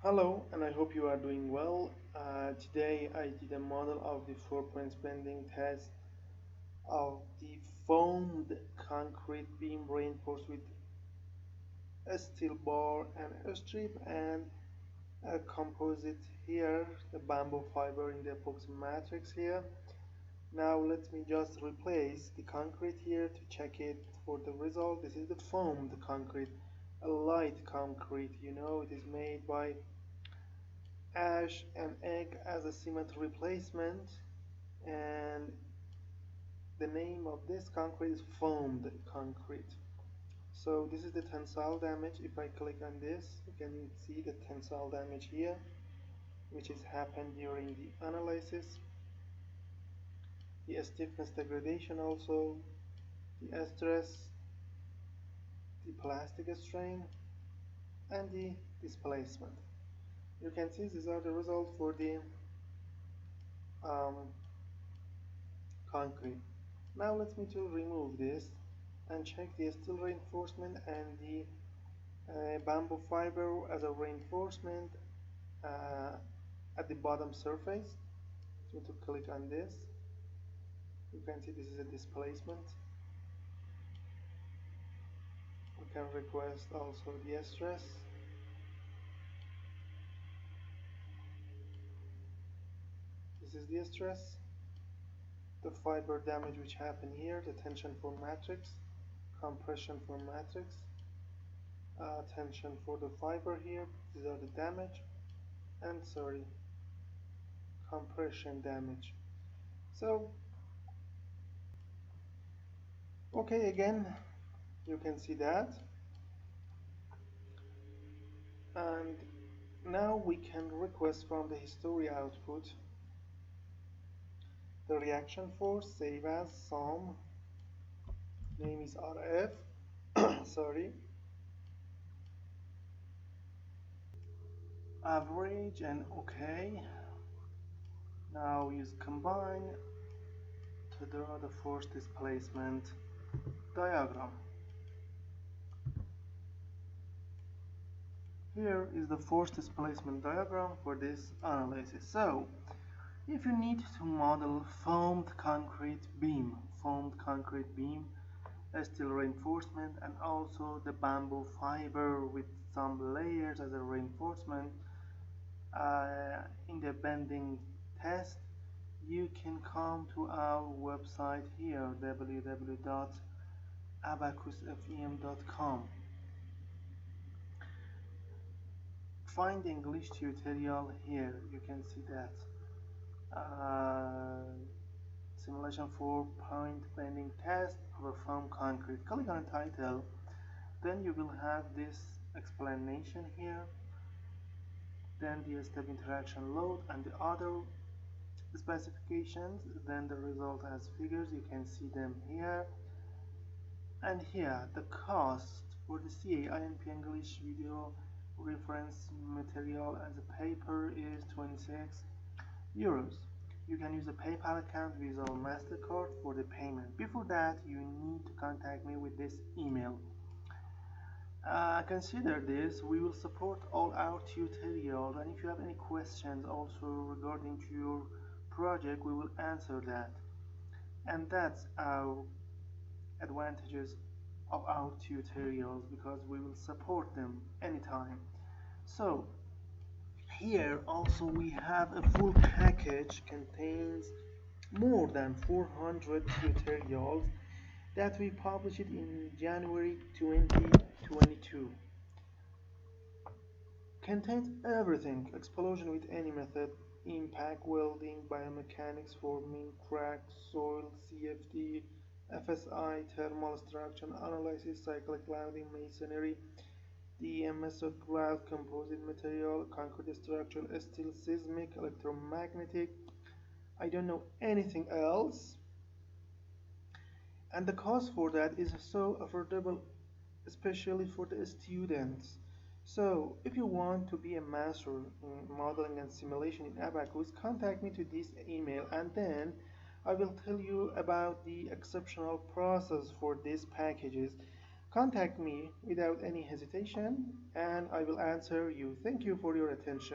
Hello, and I hope you are doing well. Today I did a model of the 4-point bending test of the foamed concrete beam reinforced with a steel bar and a strip and a composite here, the bamboo fiber in the epoxy matrix here. Now let me just replace the concrete here to check it for the result. This is the foamed concrete, a light concrete, it is made by ash and egg as a cement replacement, and the name of this concrete is foamed concrete. So this is the tensile damage. If I click on this, you can see the tensile damage here, which has happened during the analysis. The stiffness degradation also, the stress, the plastic strain, and the displacement. You can see these are the results for the um, concrete. Now let me to remove this and check the steel reinforcement and the bamboo fiber as a reinforcement uh, at the bottom surface. So to click on this, you can see this is a displacement. We can request also the stress. This is the stress, the fiber damage which happened here, the tension for matrix, compression for matrix, tension for the fiber here. These are the damage, and sorry, compression damage. So okay, again you can see that, and now we can request from the history output the reaction force, save as sum, name is RF, sorry, average, and okay. Now use combine to draw the force displacement diagram. Here is the force displacement diagram for this analysis. So if you need to model foamed concrete beam, steel reinforcement, and also the bamboo fiber with some layers as a reinforcement in the bending test, you can come to our website here, www.abacusfem.com. Find the English tutorial here. You can see that simulation 4-point bending test of a foam concrete. Click on the title, then you will have this explanation here, then the step interaction load and the other specifications, then the result as figures. You can see them here, and here the cost for the CA-INP English video reference material as a paper is 26 euros. You can use a PayPal account, Visa or MasterCard for the payment. Before that, you need to contact me with this email. Consider this, we will support all our tutorials, and if you have any questions also regarding to your project, we will answer that. And that's our advantages of our tutorials, because we will support them anytime. So here also we have a full package, contains more than 400 tutorials that we published in January 2022. Contains everything: explosion with any method, impact welding, biomechanics, forming, crack, soil, CFD, FSI, thermal structure analysis, cyclic loading, masonry, DMS of glass, composite material, concrete structure, steel, seismic, electromagnetic. I don't know anything else. And the cost for that is so affordable, especially for the students. So if you want to be a master in modeling and simulation in Abacus, contact me to this email, and then I will tell you about the exceptional process for these packages. Contact me without any hesitation and I will answer you. Thank you for your attention.